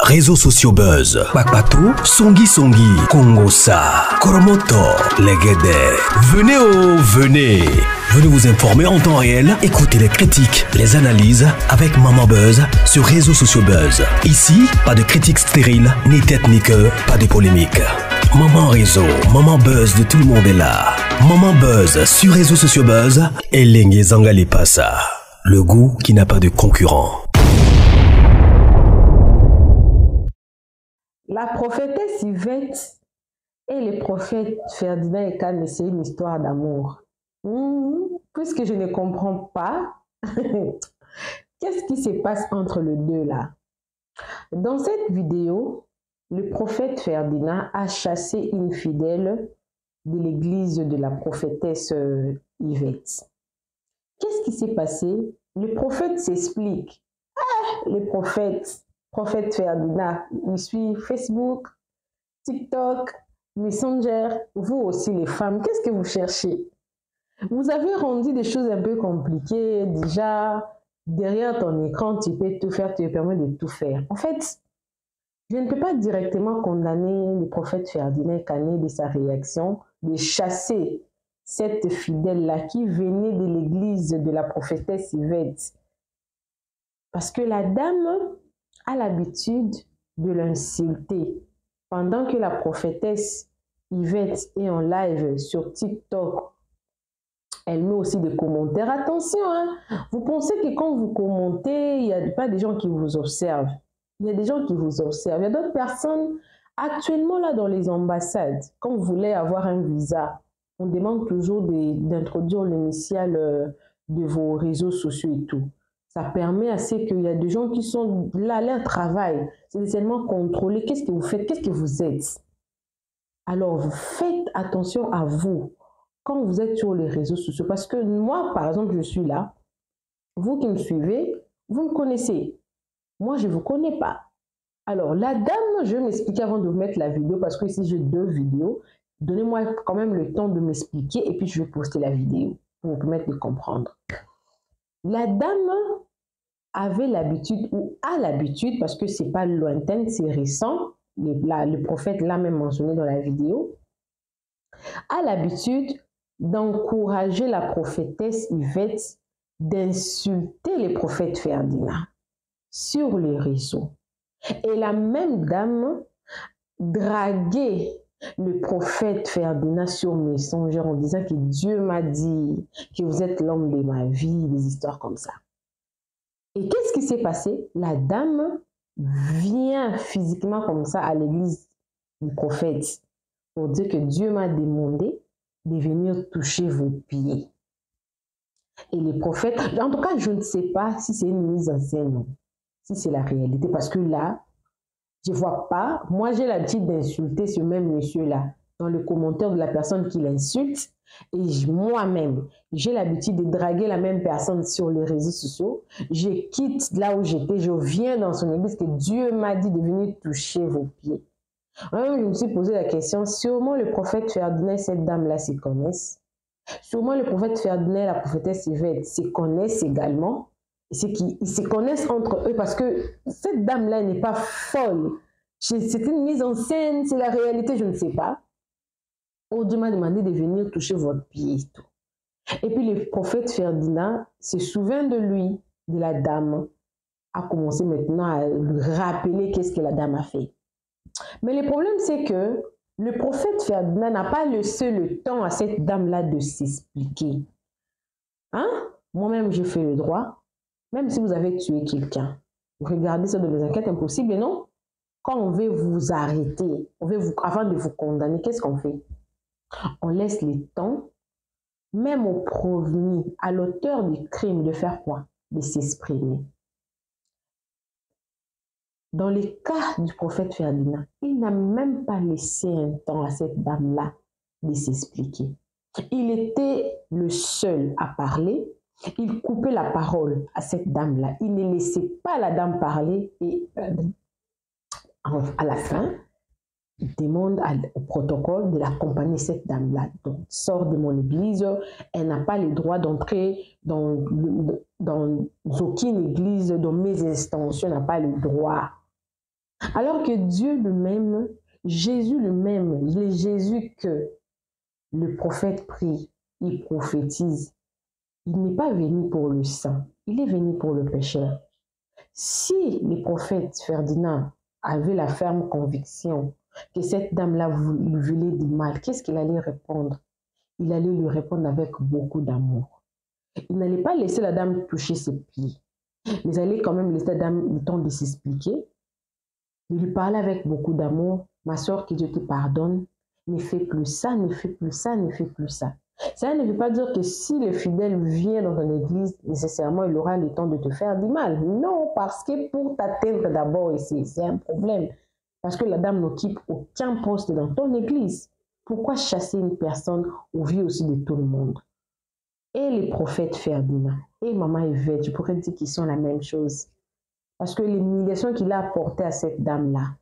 Réseaux sociaux buzz, Bakpato, Songi Songi, Kongosa, Koromoto, Legede. Venez. Venez vous informer en temps réel, écoutez les critiques, les analyses avec Maman Buzz sur Réseaux sociaux buzz. Ici, pas de critiques stériles, ni tête ni queue, pas de polémique. Maman Réseau, Maman Buzz de tout le monde est là. Maman Buzz sur Réseaux sociaux buzz et Lengue Zangali Passa. Le goût qui n'a pas de concurrent. La prophétesse Yvette et le prophète Ferdinand et Kane, c'est une histoire d'amour. Puisque je ne comprends pas, qu'est-ce qui se passe entre les deux là? Dans cette vidéo, le prophète Ferdinand a chassé une fidèle de l'église de la prophétesse Yvette. Qu'est-ce qui s'est passé? Le prophète s'explique. Le prophète Ferdinand, il suit Facebook, TikTok, Messenger. Vous aussi les femmes, qu'est-ce que vous cherchez? Vous avez rendu des choses un peu compliquées. Déjà, derrière ton écran, tu peux tout faire, tu te permets de tout faire. En fait, je ne peux pas directement condamner le prophète Ferdinand Kane de sa réaction de chasser cette fidèle-là qui venait de l'église de la prophétesse Yvette. Parce que la dame a l'habitude de l'insulter. Pendant que la prophétesse Yvette est en live sur TikTok, elle met aussi des commentaires. Attention, hein, vous pensez que quand vous commentez, il n'y a pas des gens qui vous observent. Il y a des gens qui vous observent. Il y a d'autres personnes actuellement là dans les ambassades. Quand vous voulez avoir un visa, on demande toujours d'introduire l'initiale de vos réseaux sociaux et tout. Ça permet à ce qu'il y a des gens qui sont là, leur travail, c'est seulement contrôler qu'est-ce que vous faites, qu'est-ce que vous êtes. Alors, vous faites attention à vous quand vous êtes sur les réseaux sociaux. Parce que moi, par exemple, je suis là. Vous qui me suivez, vous me connaissez. Moi, je ne vous connais pas. Alors, la dame, je vais m'expliquer avant de vous mettre la vidéo parce que ici, j'ai 2 vidéos. Donnez-moi quand même le temps de m'expliquer et puis je vais poster la vidéo pour vous permettre de comprendre. La dame avait l'habitude ou a l'habitude, parce que ce n'est pas lointain, c'est récent, le prophète l'a même mentionné dans la vidéo, a l'habitude d'encourager la prophétesse Yvette d'insulter le prophète Ferdinand sur les réseaux. Et la même dame draguait le prophète Ferdinand sur Messenger en disant que Dieu m'a dit que vous êtes l'homme de ma vie, des histoires comme ça. Et qu'est-ce qui s'est passé? La dame vient physiquement comme ça à l'église du prophète pour dire que Dieu m'a demandé de venir toucher vos pieds. Et les prophètes, en tout cas, je ne sais pas si c'est une mise en scène, non, si c'est la réalité, parce que là, je ne vois pas. Moi, j'ai l'habitude d'insulter ce même monsieur-là dans le commentaire de la personne qui l'insulte. Et moi-même, j'ai l'habitude de draguer la même personne sur les réseaux sociaux. Je quitte là où j'étais, je viens dans son église que Dieu m'a dit de venir toucher vos pieds. Moi-même, je me suis posé la question, sûrement le prophète Ferdinand et cette dame-là se connaissent. Sûrement le prophète Ferdinand et la prophétesse Yvette se connaissent également. C'est qu'ils se connaissent entre eux parce que cette dame-là n'est pas folle. C'est une mise en scène, c'est la réalité, je ne sais pas. Oh, Dieu m'a demandé de venir toucher votre pied. Et puis le prophète Ferdinand se souvient de lui, de la dame, a commencé maintenant à lui rappeler qu'est-ce que la dame a fait. Mais le problème, c'est que le prophète Ferdinand n'a pas laissé le temps à cette dame-là de s'expliquer. Hein? Moi-même, j'ai fait le droit. Même si vous avez tué quelqu'un, regardez ça dans les enquêtes impossibles, non? Quand on veut vous arrêter, avant de vous condamner, qu'est-ce qu'on fait? On laisse le temps, même au prévenu, à l'auteur du crime, de faire quoi? De s'exprimer. Dans le cas du prophète Ferdinand, il n'a même pas laissé un temps à cette dame-là de s'expliquer. Il était le seul à parler. Il coupait la parole à cette dame-là. Il ne laissait pas la dame parler et à la fin, il demande au protocole de l'accompagner cette dame-là. Donc, sort de mon église, elle n'a pas le droit d'entrer dans aucune église, dans mes extensions, elle n'a pas le droit. Alors que Dieu lui-même, Jésus lui-même, le Jésus que le prophète prie, il prophétise, il n'est pas venu pour le saint, il est venu pour le pécheur. Si le prophète Ferdinand avait la ferme conviction que cette dame-là lui voulait du mal, qu'est-ce qu'il allait répondre? Il allait lui répondre avec beaucoup d'amour. Il n'allait pas laisser la dame toucher ses pieds, mais il allait quand même laisser la dame le temps de s'expliquer, de lui parler avec beaucoup d'amour. Ma soeur, que Dieu te pardonne, ne fais plus ça, ne fais plus ça, ne fais plus ça. Ça ne veut pas dire que si le fidèle vient dans ton église, nécessairement il aura le temps de te faire du mal. Non, parce que pour t'atteindre d'abord ici, c'est un problème. Parce que la dame n'occupe aucun poste dans ton église. Pourquoi chasser une personne au vu aussi de tout le monde? Et les prophètes Ferdinand et Maman Yvette, je pourrais dire qu'ils sont la même chose. Parce que l'humiliation qu'il a apportée à cette dame-là,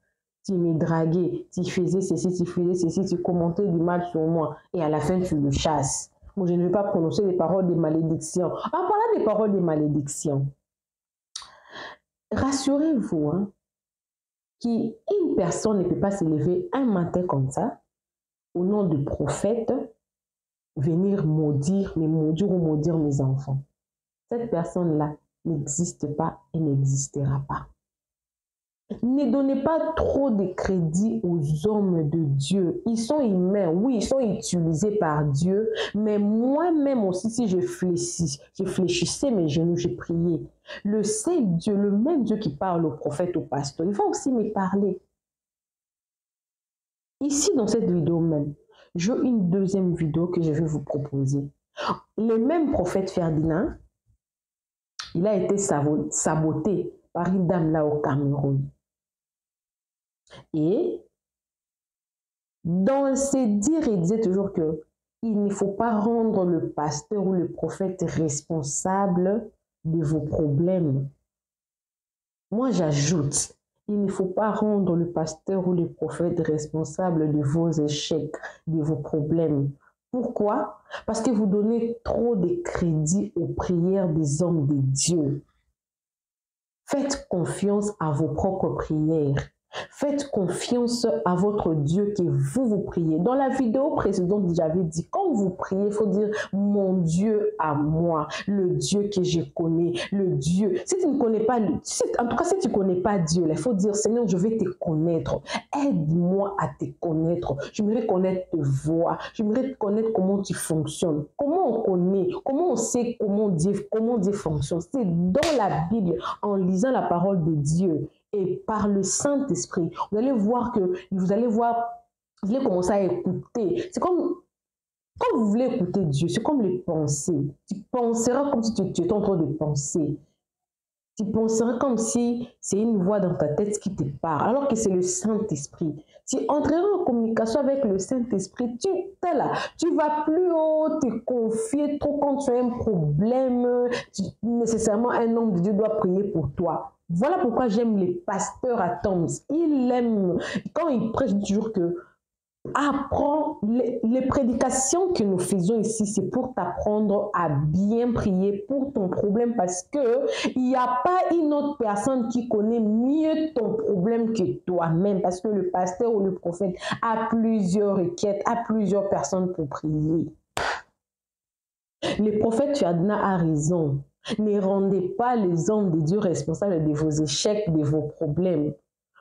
tu me draguais, tu faisais ceci, tu faisais ceci, tu commentais du mal sur moi, et à la fin tu le chasses. Moi, je ne veux pas prononcer des paroles de malédiction. En parlant des paroles de malédiction, rassurez-vous, hein, qu'une personne ne peut pas se lever un matin comme ça, au nom de prophète, venir maudire, me maudire ou maudire mes enfants. Cette personne-là n'existe pas et n'existera pas. Ne donnez pas trop de crédit aux hommes de Dieu. Ils sont humains, oui, ils sont utilisés par Dieu, mais moi-même aussi, si je fléchissais mes genoux, j'ai prié. Le Saint Dieu, le même Dieu qui parle au prophète, au pasteur, il va aussi me parler. Ici, dans cette vidéo même, j'ai une deuxième vidéo que je vais vous proposer. Le même prophète Ferdinand, il a été saboté par une dame là au Cameroun. Et dans ses dires, il disait toujours que il ne faut pas rendre le pasteur ou le prophète responsable de vos problèmes. Moi, j'ajoute, il ne faut pas rendre le pasteur ou le prophète responsable de vos échecs, de vos problèmes. Pourquoi? Parce que vous donnez trop de crédit aux prières des hommes de Dieu. Faites confiance à vos propres prières. Faites confiance à votre Dieu que vous priez. Dans la vidéo précédente, j'avais dit, quand vous priez, il faut dire mon Dieu à moi, le Dieu que je connais, le Dieu. Si tu ne connais pas, en tout cas, si tu ne connais pas Dieu, il faut dire Seigneur, je vais te connaître. Aide-moi à te connaître. J'aimerais connaître tes voix. J'aimerais connaître comment tu fonctionnes. Comment on connaît, comment on sait comment Dieu fonctionne. C'est dans la Bible, en lisant la parole de Dieu. Et par le Saint-Esprit, vous allez voir que vous allez commencer à écouter. C'est comme quand vous voulez écouter Dieu, c'est comme les pensées. Tu penseras comme si tu étais en train de penser. Tu penseras comme si c'est une voix dans ta tête qui te parle, alors que c'est le Saint-Esprit. Tu entreras en communication avec le Saint-Esprit, tu vas plus haut te confier trop quand tu as un problème. Nécessairement, un homme de Dieu doit prier pour toi. Voilà pourquoi j'aime les pasteurs à Toms. Ils aiment, quand ils prêchent toujours que apprends, les prédications que nous faisons ici, c'est pour t'apprendre à bien prier pour ton problème parce que il n'y a pas une autre personne qui connaît mieux ton problème que toi-même parce que le pasteur ou le prophète a plusieurs requêtes, a plusieurs personnes pour prier. Le prophète Ferdinand a raison. Ne rendez pas les hommes de Dieu responsables de vos échecs, de vos problèmes.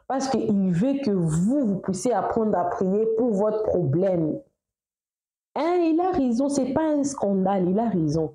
Parce qu'il veut que vous puissiez apprendre à prier pour votre problème. Hein, il a raison, ce n'est pas un scandale, il a raison.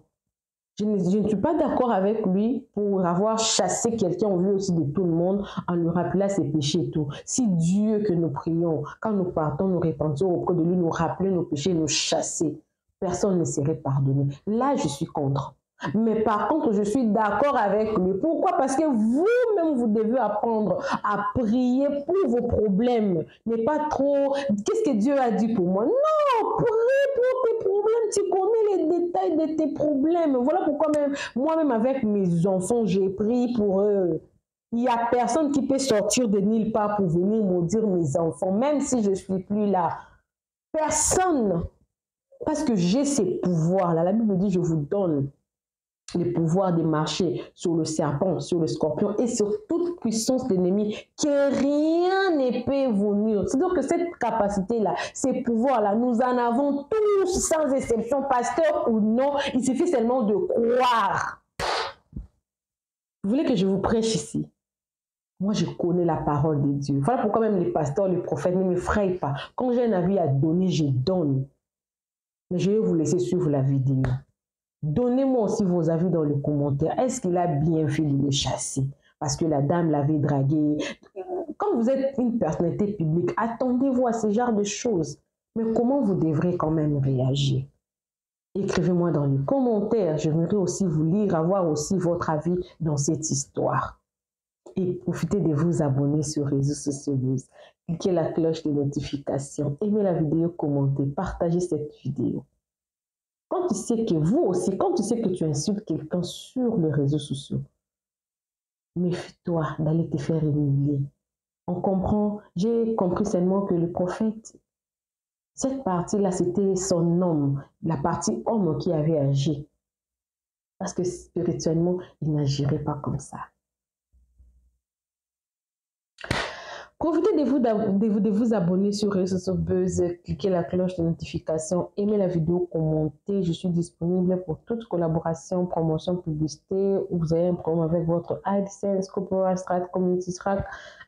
Je ne suis pas d'accord avec lui pour avoir chassé quelqu'un au vu aussi de tout le monde en lui rappelant ses péchés et tout. Si Dieu que nous prions, quand nous partons, nous repentons auprès de lui, nous rappeler nos péchés, nous chasser, personne ne serait pardonné. Là, je suis contre. Mais par contre, je suis d'accord avec lui. Pourquoi? Parce que vous-même, vous devez apprendre à prier pour vos problèmes. Mais pas trop, qu'est-ce que Dieu a dit pour moi? Non, prie pour tes problèmes. Tu connais les détails de tes problèmes. Voilà pourquoi même moi-même avec mes enfants, j'ai prié pour eux. Il n'y a personne qui peut sortir de nulle part pour venir maudire mes enfants, même si je ne suis plus là. Personne. Parce que j'ai ces pouvoirs-là. La Bible dit, je vous donne le pouvoir de marcher sur le serpent, sur le scorpion et sur toute puissance d'ennemi, que rien ne peut vous nuire. C'est donc que cette capacité-là, ces pouvoirs-là, nous en avons tous sans exception, pasteur ou non, il suffit seulement de croire. Vous voulez que je vous prêche ici? Moi, je connais la parole de Dieu. Voilà pourquoi même les pasteurs, les prophètes ne me frayent pas. Quand j'ai un avis à donner, je donne. Mais je vais vous laisser suivre la vidéo. Donnez-moi aussi vos avis dans les commentaires. Est-ce qu'il a bien fait de le chasser? Parce que la dame l'avait dragué. Quand vous êtes une personnalité publique, attendez-vous à ce genre de choses. Mais comment vous devrez quand même réagir? Écrivez-moi dans les commentaires. J'aimerais aussi vous lire, avoir aussi votre avis dans cette histoire. Et profitez de vous abonner sur les réseaux sociaux. Cliquez la cloche de notification. Aimez la vidéo, commentez, partagez cette vidéo. Quand tu sais que vous aussi, quand tu sais que tu insultes quelqu'un sur les réseaux sociaux, méfie-toi d'aller te faire humilier. On comprend, j'ai compris seulement que le prophète, cette partie-là, c'était son homme, la partie homme qui avait agi. Parce que spirituellement, il n'agirait pas comme ça. Profitez de vous abonner sur les réseaux sociaux Buzz, cliquez la cloche de notification, aimez la vidéo, commentez. Je suis disponible pour toute collaboration, promotion, publicité. Vous avez un problème avec votre AdSense, Corporate Strat, Community Strat,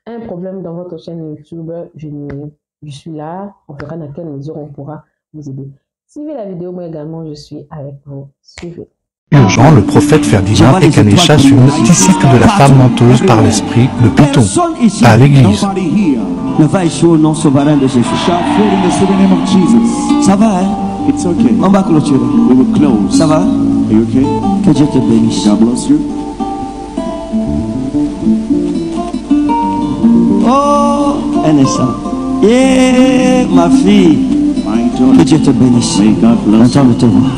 un problème dans votre chaîne YouTube, je suis là. On verra dans quelle mesure on pourra vous aider. Suivez la vidéo, moi également, je suis avec vous. Suivez. Urgent, le prophète Ferdinand Ekané chasse une disciple de la femme menteuse par l'esprit, le python, à l'église. Ne va échouer au nom souverain de Jésus. Ça va, hein? It's okay. On va clôturer. We will close. Ça va? Are you okay? Que Dieu te bénisse. God bless you. Oh, un instant. Yeah, ma fille. My Que daughter. Dieu te bénisse. May God bless Content de te voir.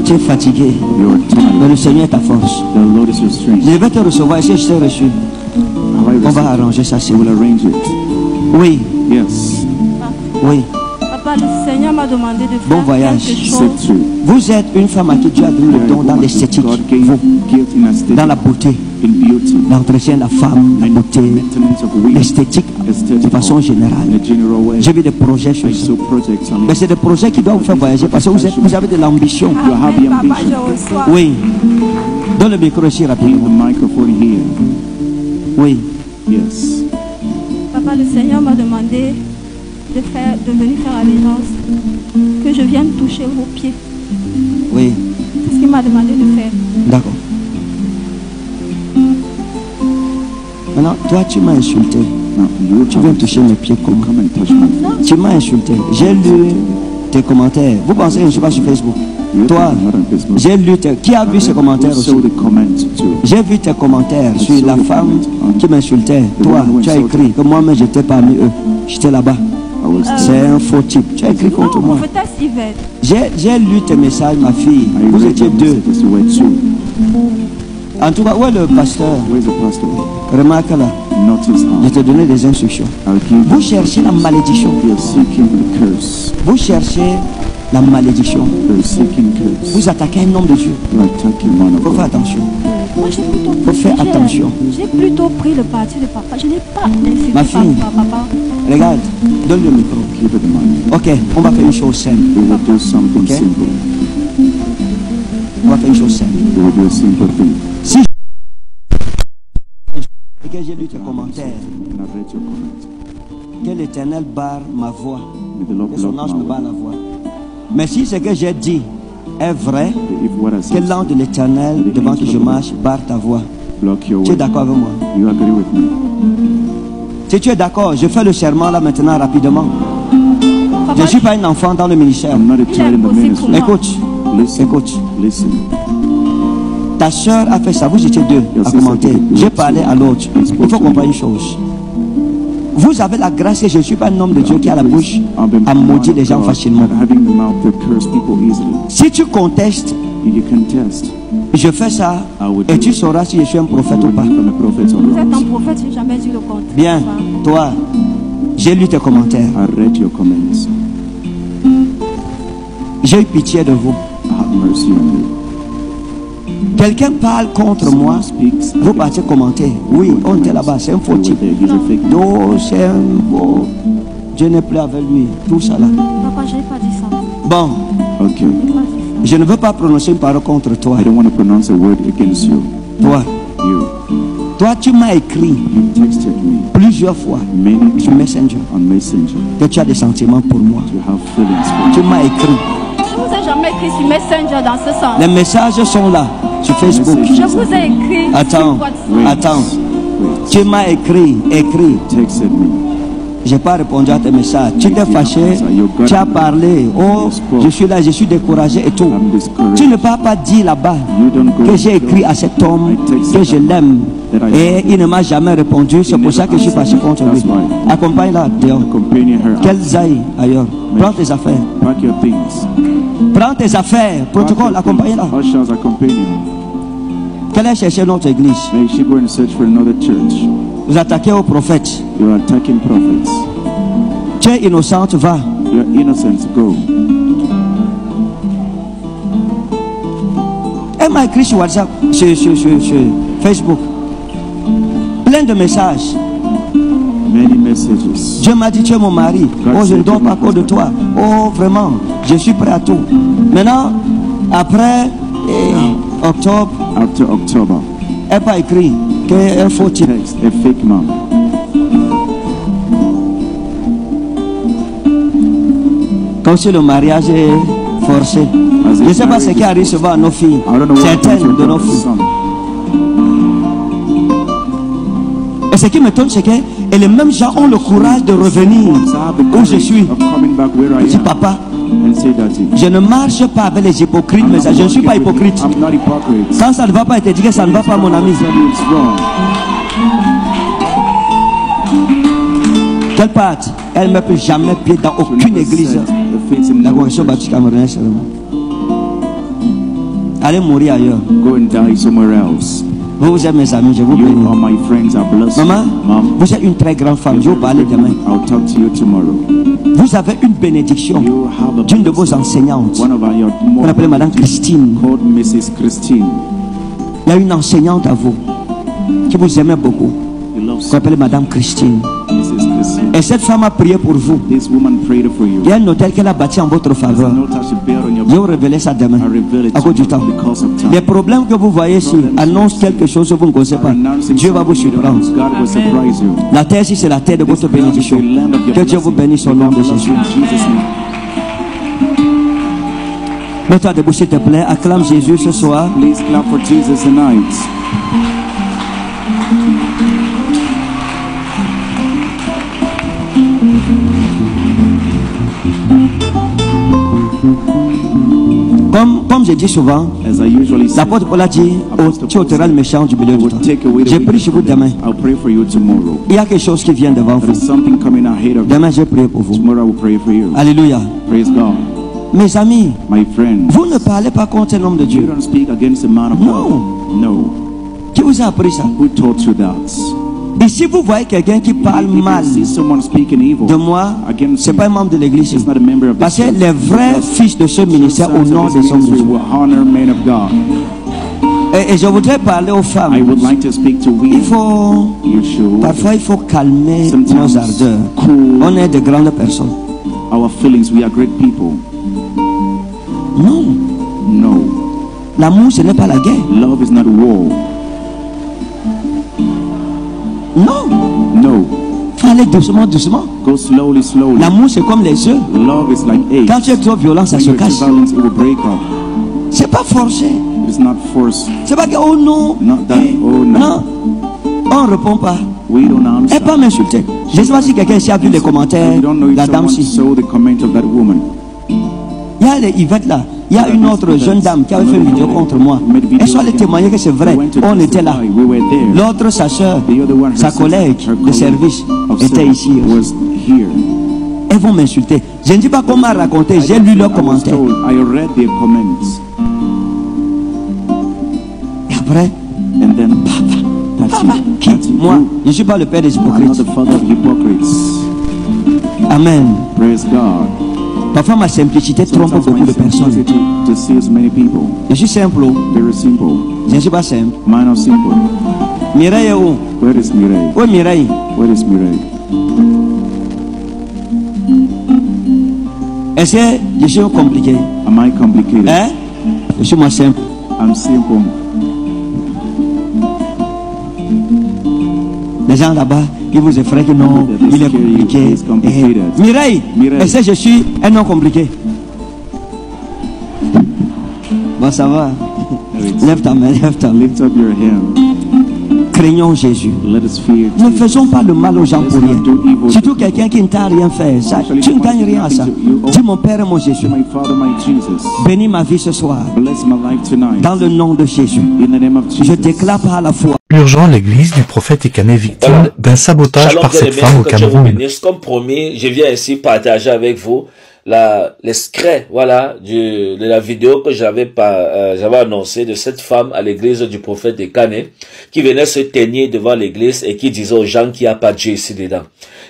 Tu es fatigué. you. Your time. Mais le Seigneur est ta force. The Lord is your strength. Je vais te recevoir. Est-ce que je t'ai reçu? Have I On va received? arranger ça, c'est We vous. will arrange it. Oui, Yes. oui. Papa, le Seigneur m'a demandé de faire Bon voyage. quelque Sit chose. through. Vous êtes une femme à qui Dieu a donné le don dans l'esthétique, God gave vous, gift in aesthetic, dans la beauté, in beauty, l'entretien de la femme, la and beauté, maintenance of women, l'esthétique de aesthetic, façon in générale. a general way. J'ai vu des projets sur I ça. saw projects on Mais it. c'est des projets qui doivent vous faire voyager parce que vous avez de l'ambition. You have the Amen, Papa, ambition. je reçois. Oui. Donne le micro ici Bring the rapidement. microphone here. Oui. Yes. Papa, le Seigneur m'a demandé de venir faire allégeance, que je vienne toucher vos pieds. Oui. C'est ce qu'il m'a demandé de faire. D'accord. Maintenant, toi, tu m'as insulté. Now you Tu viens toucher mes pieds comment? come and touch me. Tu m'as insulté. J'ai lu tes commentaires. Vous pensez que je ne suis pas sur Facebook? You Toi, are not on Facebook. j'ai lu tes... Qui a vu ces commentaires You aussi? saw the comment too. J'ai vu tes commentaires sur la femme qui m'insultait. Toi, tu as écrit que moi-même j'étais parmi eux. J'étais là-bas. I was C'est un faux type. Tu as écrit contre Non, moi. prophétesse Yvette. J'ai lu tes messages, ma fille. I Vous read étiez your deux. messages. You were two. En tout cas, où est le pasteur? Where's the pastor? Remarque là. Notice Je how te donnais des instructions. I'll give Vous cherchez la malédiction. You're seeking the curse. Vous cherchez la malédiction. You're seeking curse. Vous attaquez un homme de Dieu. You're attacking man Il of faut faire God. attention. Moi, j'ai plutôt, Faut faire attention. j'ai plutôt pris le parti de papa. Je n'ai pas insulté Ma fille. papa. Regarde, donne le micro. Keep it in mind. Ok, on va faire une chose simple. We will do something Okay. simple. On va faire une chose simple. We will do a simple thing. Si et que j'ai lu tes commentaires, And I've read your comment. que l'Éternel barre ma voix, May the Lord que son block ange me my barre way. la voix. Mais si ce que j'ai dit est vrai, If what I que said l'ange de l'Éternel devant qui je marche barre ta voix. block your Tu es way, d'accord avec moi? you agree with me? Si tu es d'accord, je fais le serment là maintenant rapidement. Je Papa, ne suis pas un enfant dans le ministère. I'm not a Il est child in the impossible ministry. pour moi. Écoute, Listen, écoute. listen. Ta soeur a fait ça, vous étiez deux à commenter. J'ai parlé à l'autre. Il faut comprendre une chose. Vous avez la grâce que je ne suis pas un homme de Dieu qui a la bouche à maudire les gens facilement. Having the mouth to curse people easily. Si tu contestes, You can test. je fais ça et tu sauras si je suis un prophète ou pas. From a prophet or vous êtes un not. prophète, je n'ai jamais dit le contraire. Bien, toi, j'ai lu tes commentaires. I read your comments. J'ai eu pitié de vous. I have mercy on you. Quelqu'un parle contre moi, vous partez commenter. Oui, on était là-bas, c'est un faux type. Non, c'est un beau. Dieu n'est plus avec lui. Tout ça là. Papa, je n'ai pas dit ça. Bon, Okay. Je n'ai pas dit ça. je ne veux pas prononcer une parole contre toi. I don't want to pronounce a word against you. Toi, You. tu m'as écrit You texted me plusieurs fois many sur times Messenger on Messenger. que tu as des sentiments pour moi. You have feelings for Tu me. m'as écrit. Je vous ai jamais écrit sur Messenger dans ce sens. Les messages sont là sur Facebook. Je vous ai écrit Attends, sur WhatsApp. Wait. attends. Wait. Tu m'as écrit. Texted me. J'ai pas répondu à tes messages. Tu t'es fâché, tu as parlé. Oh, je suis là, je suis découragé et tout. I'm discouraged. Tu ne peux pas dire là-bas You don't go que j'ai écrit à cet homme que je l'aime et il ne m'a jamais répondu. C'est pour ça que je suis fâché contre lui. Accompagne-la dehors. Accompany her Qu'elle out. aille ailleurs. Prends tes affaires. Pack your things. Prends tes affaires. Protocole, accompagne-la. Ushers accompany her. Qu'elle aille chercher notre église. May she go and search for another church. Vous attaquez au prophète. You are attacking prophets. Tu es innocente, va. You are innocent. Go. Elle m'a écrit sur WhatsApp, sur Facebook. Plein de messages. Many messages. Dieu m'a dit, tu es mon mari. Oh, je ne dors pas à cause de toi. Oh, vraiment, je suis prêt à tout. Maintenant, après octobre, After October, elle m'a écrit qu'un faux type. text a fake man. Comme si le mariage est forcé. As Je ne if sais pas ce marriage qui is arrive forced. souvent à nos filles. I don't know what happened to Certaines de your nos filles. son. Et ce qui m'étonne, c'est que et les mêmes gens ont le courage de revenir So I have the où je courage suis. of coming back where I Je dis, am papa, and say that je ne marche pas avec les hypocrites, mais je ne suis pas hypocrite. I'm not hypocrite. Quand ça ne va pas, te dis que ça ne va pas, mon ami. Tell you it's wrong. Quelle part? Elle ne met plus jamais pied dans You aucune never église. set the feet in La no congrégation church. baptiste camerounaise seulement. Allez mourir ailleurs. Go and die somewhere else. Vous êtes mes amis, je vous You bénis. are my friends. I bless you. Maman, Mom, vous êtes une très grande femme. Je vais vous parler demain. I'll talk to you tomorrow. Vous avez une bénédiction You have a d'une de vos enseignantes. one of your On l'appelle Madame Christine. called Mrs. Christine. Il y a une enseignante à vous qui vous aimait beaucoup. You love Qu'on appelle Madame Christine. Mrs. Christine. Et cette femme a prié pour vous. This woman prayed for you. Il y a un hôtel qu'elle a bâti en votre faveur. Note I should bear on your Je vais vous révéler ça demain. I reveal it À to cause du you temps. because of time. Les problèmes que vous voyez ici annoncent quelque chose que vous ne connaissez pas. Renouncing Dieu va vous something you don't surprendre. know. God will surprise you. La terre ici, c'est la terre de votre This land is bénédiction. the land of your Que Dieu vous blessing. bénisse au nom de God bless Jésus. you in Jesus' name. Mets-toi debout, s'il te plaît. Acclame Jésus ce soir. Please clap for Jesus tonight. Comme je dis souvent, As I usually say, l'apôtre Paul a dit, tu ôteras le méchant du milieu du will temps. take away the J'ai prié wicked chez vous from them. demain. I'll pray for you tomorrow. Il y a quelque chose qui vient devant There vous. is something coming ahead of you. Demain, je prie pour vous. Tomorrow I will pray for you. Alléluia. Praise God. Mes amis, My friends, vous ne parlez pas contre un homme de you Dieu. don't speak against a man of No. God. No. Qui vous a appris ça? Who taught you that? Et si vous voyez quelqu'un qui parle If you mal see someone speaking evil de moi, against c'est me, pas un membre de l'église. it's not a member of the Parce que church. les vrais fils de ce ministère Sons of honorent this des hommes de ministry Dieu. will honor men of God. Et je voudrais parler aux I femmes. would like to speak to Il women. faut, You should parfois, il faut calmer sometimes nos ardeurs. cool On est de grandes personnes. our feelings. We are great people. Non, No. l'amour, ce n'est pas la guerre. Love is not war. Non, No. faut aller doucement, doucement. Go slowly, slowly. L'amour, c'est comme les œufs. Love is like AIDS. Quand tu es trop violent, ça When se you're too casse. violent, it will break up. C'est pas forcé. It's not force. C'est pas que, oh non. Not that. Oh no. Non, on ne répond pas. We don't answer. Elle peut m'insulter. Je ne sais pas si quelqu'un ici a vu les commentaires. We don't know if La dame someone ci. saw the comment of that woman. Il y a les Yvette là. Il y a une autre jeune dame qui avait fait une vidéo contre moi. Elle soit allée témoigner que c'est vrai. On était là. We were there. L'autre, sa soeur, The other one, her sa sister, collègue her de colleague service of était service ici. was here. Elles vont m'insulter. Je ne dis pas qu'on m'a raconté. J'ai lu leurs I was commentaires. told, I read their comments. Et après, And then, that's Papa, it. qui? That's it. Moi, You. je ne suis pas le père des I'm not hypocrites. the father of hypocrites. Amen. Praise God. Parfois ma simplicité trompe Sometimes beaucoup my de personnes. simplicity deceives many people. Je suis simple. Very simple. Je ne suis pas simple. Mine are simple. Mireille est où? Where is Mireille? Où est Mireille? Where is Mireille? Est-ce que je suis compliqué? Am I complicated? Hein? Je suis moi simple. I'm simple. Les gens là-bas, ils vous effraient que non, il est compliqué. It's complicated. Mireille, Mireille. est-ce que je suis un nom compliqué? Bon, ça va. Lève ta main, lève ta main. Lift up your hand. Craignons Jésus. Let us fear Ne Jesus. faisons pas le mal aux gens pour rien. Surtout quelqu'un qui ne t'a rien fait. Ça, tu ne gagnes rien à ça. Dis mon Père et mon Jésus. My Father, my Jesus. Bénis ma vie ce soir. Bless my life tonight. Dans le nom de Jésus. In the name of Je Jesus. déclare par la foi. Urgent, l'église du prophète Ikané victime d'un sabotage Shalom, par cette bien-aimés, femme au que Dieu vous Cameroun. bénisse. Comme promis, je viens ici partager avec vous l'extrait, voilà, de la vidéo que j'avais annoncé de cette femme à l'église du prophète Ikané qui venait se tenir devant l'église et qui disait aux gens qu'il n'y a pas de Dieu ici dedans.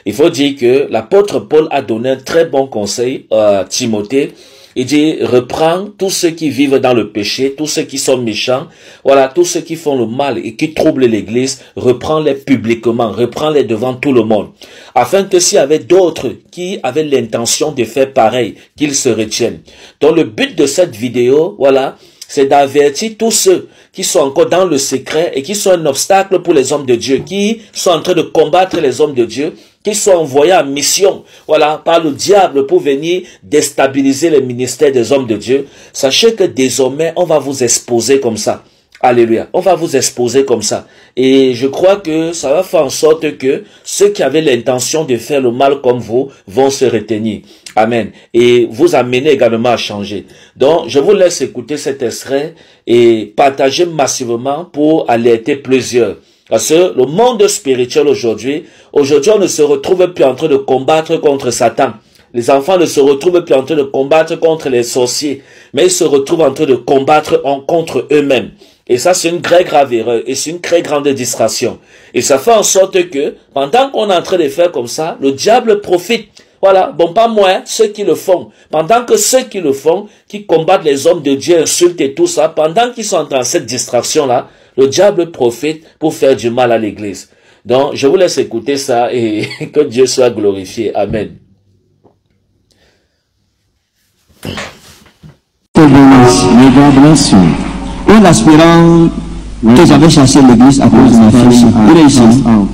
Il faut dire que l'apôtre Paul a donné un très bon conseil à Timothée. Il dit, reprends tous ceux qui vivent dans le péché, tous ceux qui sont méchants, voilà, tous ceux qui font le mal et qui troublent l'église, reprends-les publiquement, reprends-les devant tout le monde. Afin que s'il y avait d'autres qui avaient l'intention de faire pareil, qu'ils se retiennent. Donc le but de cette vidéo, voilà, c'est d'avertir tous ceux qui sont encore dans le secret et qui sont un obstacle pour les hommes de Dieu, qui sont en train de combattre les hommes de Dieu, qui sont envoyés en mission, voilà, par le diable pour venir déstabiliser le ministère des hommes de Dieu. Sachez que désormais, on va vous exposer comme ça. Alléluia. On va vous exposer comme ça. Et je crois que ça va faire en sorte que ceux qui avaient l'intention de faire le mal comme vous vont se retenir. Amen. Et vous amener également à changer. Donc, je vous laisse écouter cet extrait et partager massivement pour alerter plusieurs. Parce que le monde spirituel aujourd'hui, on ne se retrouve plus en train de combattre contre Satan. Les enfants ne se retrouvent plus en train de combattre contre les sorciers, mais ils se retrouvent en train de combattre contre eux-mêmes. Et ça, c'est une très grave erreur et c'est une très grande distraction. Et ça fait en sorte que, pendant qu'on est en train de faire comme ça, le diable profite. Voilà, bon, pas moi, ceux qui le font. Pendant que ceux qui le font, qui combattent les hommes de Dieu, insultent et tout ça, pendant qu'ils sont dans cette distraction-là, le diable profite pour faire du mal à l'église. Donc, je vous laisse écouter ça et que Dieu soit glorifié. Amen. May God bless you. Où l'aspirant que j'avais chassé l'église à cause de ma fille, il est ici. Hein?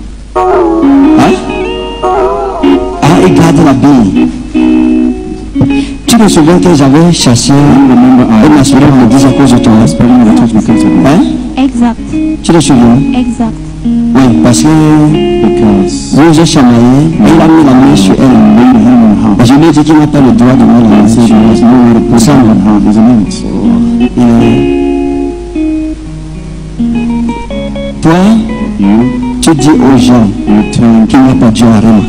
Ah, il garde la Bible. Tu te souviens que j'avais chassé un aspirant à l'église à cause de toi? Hein? Exact. Tu te souviens? Exact. Oui, parce que vous j'ai chamaillé, mais il a mis la main sur elle. Et je lui ai dit qu'il n'a pas le droit de mettre la main sur elle. Pour ça, toi, tu dis aux gens qu'il n'y a pas Dieu à Rema.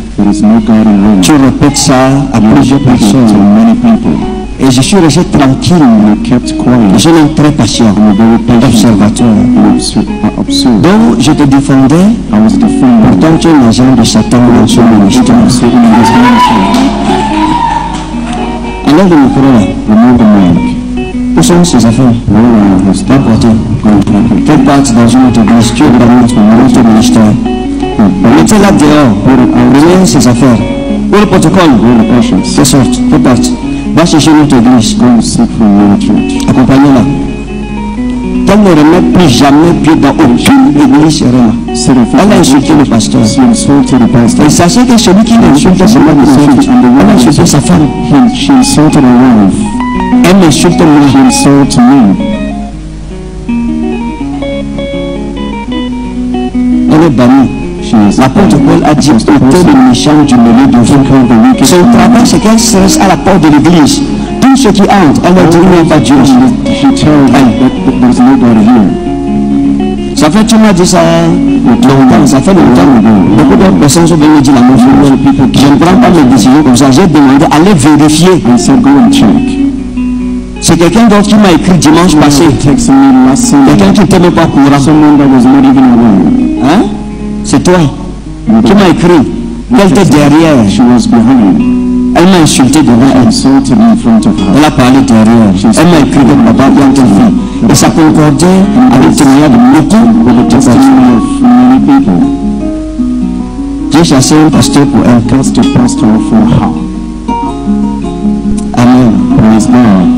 Tu répètes ça à plusieurs personnes. Et je suis resté tranquille. Je suis un très patient, observateur. Donc je te défendais. Pourtant tu es un agent de Satan dans son ministère. Alors le micro là. Où sont ces affaires? N'importe. Quelle partie dans une autre église? Tu es dans notre ministère. Mettez-la dehors. Remettez ces affaires. Où le protocole? Quelle sorte? Quelle partie? Va chercher notre église. Accompagnez-la. Qu'elle ne remette plus jamais pied dans aucune église. Elle a insulté le pasteur. Et sachez que celui qui l'insulte, c'est moi qui l'insulte. Elle a insulté sa femme. Elle m'insulte moi. Elle est bannie. L'apôtre Paul a dit ôtez le méchant du milieu de vous. Son travail, c'est qu'elle cesse à la porte de l'église. Tous ceux qui entrent, elle leur dit il n'y a pas Dieu. Ça fait, tu m'as dit ça longtemps, ça fait longtemps. Beaucoup d'autres personnes sont venues dire la même chose. Je ne prends pas mes décisions comme ça. J'ai demandé, allez vérifier. C'est quelqu'un d'autre qui m'a écrit dimanche passé. Quelqu'un qui n'était même pas au courant. Hein? C'est toi qui m'as écrit. Elle était derrière. Elle m'a insulté devant elle. Insulted me in front of her. Elle a parlé derrière. Elle m'a écrit que papa, il y a une fille. Et ça concordait avec le témoignage de beaucoup de Testimony of many people. J'ai chassé un pasteur pour elle. Cast a pastor for her. Amen. Praise God.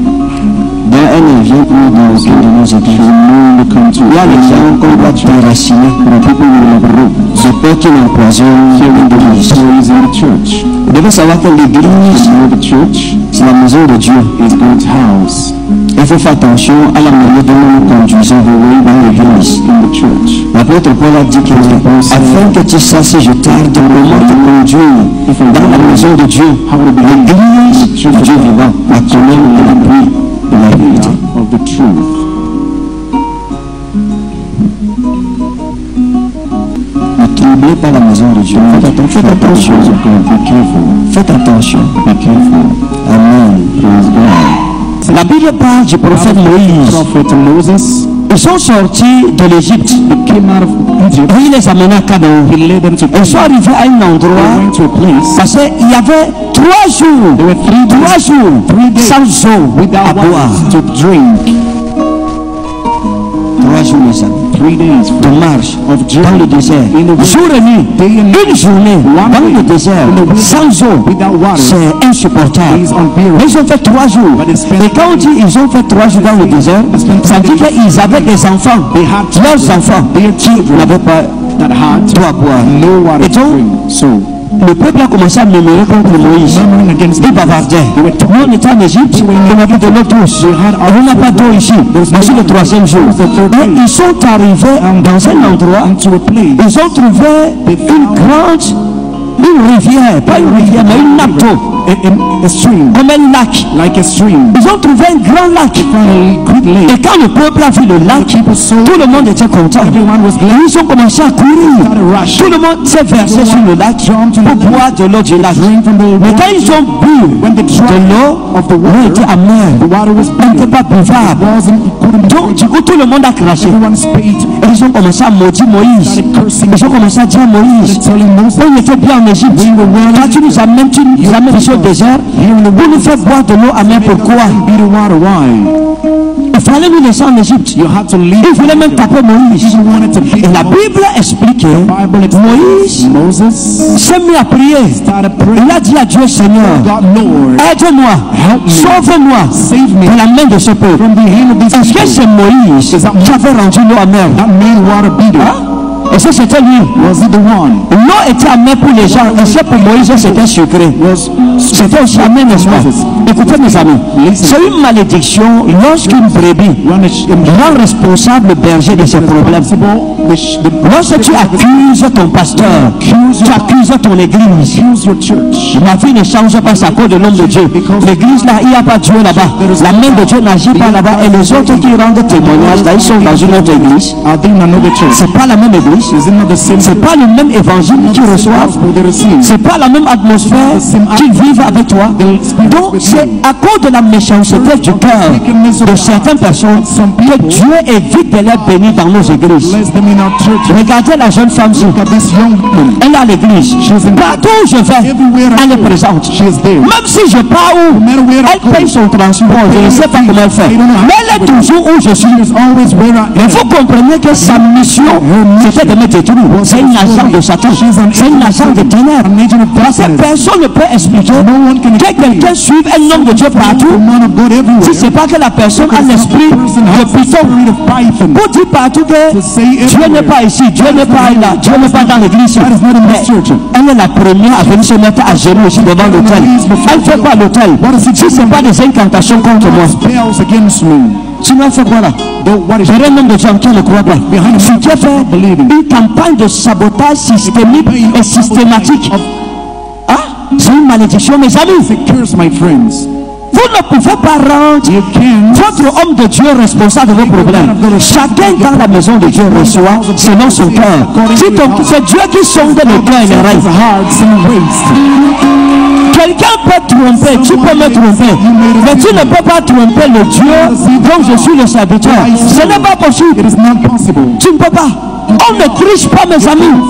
Dans elle ne vient plus dans aucune de nos églises. She will no longer come to Il y a des gens qu'on doit déraciner. the people who have rope. Je peux qu'il empoisonne l'église. Stories in the church. Vous devez savoir que l'église, The church c'est la maison de Dieu. is God's house. Il faut faire attention à la manière dont nous nous conduisons dans l'église. In the church. L'apôtre Paul a dit que afin que tu saches si je tarde, comment te conduire dans la maison de Dieu, l'église de Dieu vivant, la colonne et l'appui de la vérité. Of the truth. Ne troublez pas la maison de Dieu. Faites attention. Faites attention. Be careful. Faites attention. Be careful. Amen. Praise God. La Bible parle du prophète Moïse. Prophet Moses, Ils sont sortis de l'Égypte. he came out of Egypt. Et il les amena à Canaan. He led them to Ils sont arrivés à un They endroit went to a place parce qu'il y avait 3 jours. There were 3 days 3 jours 3 days sans eau à without boire. water to drink. 3 jours, mes amis, 3 days de marche of dans journey le désert. in the Jour et nuit. day and night. Une journée dans le désert in the wilderness sans eau. without water. C'est insupportable. Is unbearable. Mais ils ont fait 3 jours. But they spent Et quand on dit ils ont fait 3 jours dans le désert, ça dit qu'ils avaient des enfants. They had Leurs enfants their qui children n'avaient pas that had d'eau à boire. no water Et to donc, drink. So le peuple a commencé à murmurer contre Moïse. murmuring against Ils bavardaient. Nous, on était en Égypte, on avait de l'eau douce. On n'a pas d'eau ici. Voici le 3e jour. Et ils sont arrivés dans un endroit, to a place. ils ont trouvé une rivière, pas une rivière, mais une nappe d'eau, A stream, comme un lac. like a stream. Ils ont trouvé un grand lac. Found a good lake. Et quand le peuple a vu le lac, tout le monde était content. Everyone was glad. Ils ont commencé à courir. Rush. Tout le monde s'est versé sur le lac pour boire de l'eau du lac. Mais quand ils ont bu de l'eau, l'eau était amère. The water was Elle n'était bitter. pas buvable. Donc, du coup, tout le monde a craché. Everyone spit. Et ils ont commencé à maudire Moïse. Ils ont commencé à dire à Moïse, Telling Moses, on était bien en Égypte. Quand tu nous amènes ici au désert, vous nous faites boire de l'eau amère. Pourquoi? bitter water. Why? Il fallait nous laisser en Égypte. You had to leave. Il voulait même taper Moïse. You wanted to beat Et la Bible explique que Moïse Moses s'est mis à prier. started praying. Il a dit à Dieu, Seigneur, God, Lord, aide-moi, sauve-moi save me de la main de ce peuple. from the hand of these Est-ce que people. c'est Moïse qui avait rendu l'eau amère? That made water bitter. Hein? Est-ce que c'était lui? Was it the one? L'eau était amère pour les gens, et c'est pour Moïse c'était sucré. C'était aussi amer, n'est-ce pas? Écoutez mes amis, c'est une malédiction lorsqu'une brebis rend responsable berger de ses problèmes. Lorsque tu accuses ton pasteur, tu accuses ton église, la vie ne change pas à cause de l'homme de Dieu. L'église là, il n'y a pas Dieu là-bas. La main de Dieu n'agit pas là-bas. Et les autres qui rendent témoignage, là, ils sont dans une autre église. C'est pas la même église. C'est pas le même évangile qu'ils reçoivent. C'est pas la même atmosphère qu'ils vivent avec toi. Donc c'est à cause de la méchanceté du cœur de certaines personnes que Dieu évite de les bénir dans nos églises. Regardez la jeune femme ici. Elle est à l'église. Partout où je vais, elle est présente. Même si je pars où, elle paye son transport. Je ne sais pas comment elle fait. Mais elle est toujours où je suis. Mais vous comprenez que sa mission, c'était de me détruire. C'est une agent de Satan. C'est une agent de ténèbres. Parce que personne ne peut expliquer que quelqu'un suive un homme de Dieu partout. Si ce n'est pas que la personne a l'esprit de python. Pour dire partout que Dieu n'est pas ici, Dieu n'est pas là, Dieu n'est pas dans l'église. Elle est la première à venir se mettre à genoux ici devant l'autel. Elle fait quoi à l'autel? Si ce n'est pas des incantations contre moi. Tu m'as fait quoi là? J'ai un homme de Dieu qui ne croit pas. Si tu as fait une campagne de sabotage systémique et systématique, ah, c'est une malédiction, mes amis. Vous ne pouvez pas rendre votre homme de Dieu responsable de vos problèmes. Chacun dans la maison de Dieu reçoit selon son cœur. C'est Dieu qui sonde le cœur et les rêves. Quelqu'un peut tromper, tu peux me tromper, mais tu ne peux pas tromper le Dieu dont je suis le serviteur. Ce n'est pas possible. Tu ne peux pas. On ne triche pas, mes amis.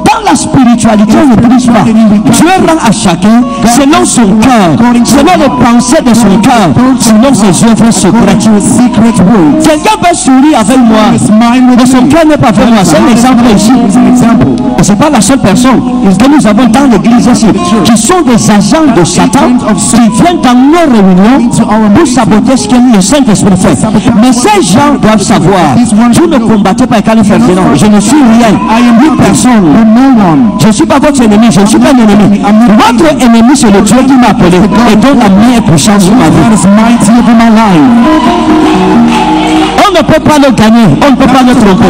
Dans Dans la spiritualité, on ne brise pas. Dieu rend à chacun selon son cœur, selon les pensées de son cœur, selon ses œuvres secrètes. Quelqu'un peut sourire avec moi, mais son cœur n'est pas avec moi. C'est un exemple ici. Et ce n'est pas la seule personne que nous avons dans l'église ici, qui sont des agents de Satan, qui viennent dans nos réunions pour saboter ce que le Saint-Esprit fait. Mais ces gens doivent savoir, vous ne combattez pas avec Ferdinand. Je ne suis rien, ni personne. Je ne suis pas votre ennemi, je ne suis pas un ennemi. Votre ennemi, c'est le Dieu qui m'a appelé et dont la main est puissante sur ma vie. On ne peut pas le gagner, on ne peut pas le tromper.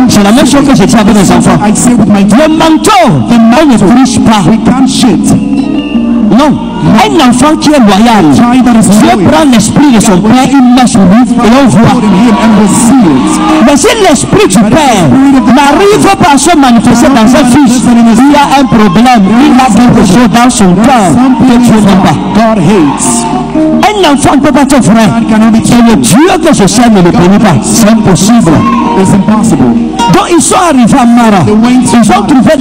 C'est la même chose que j'ai dit avec mes enfants. Le manteau, on ne triche pas. Non, un enfant qui est loyal, Dieu prend l'esprit de son père, il met sur lui et on voit. Mais si l'esprit du père n'arrive pas à se manifester dans un fils, il y a un problème, il a quelque chose dans son cœur que Dieu n'aime pas. Un enfant ne peut pas être vrai. Et le Dieu que je sers ne le connaît pas. C'est impossible. Donc ils sont arrivés à Mara. Ils ont trouvé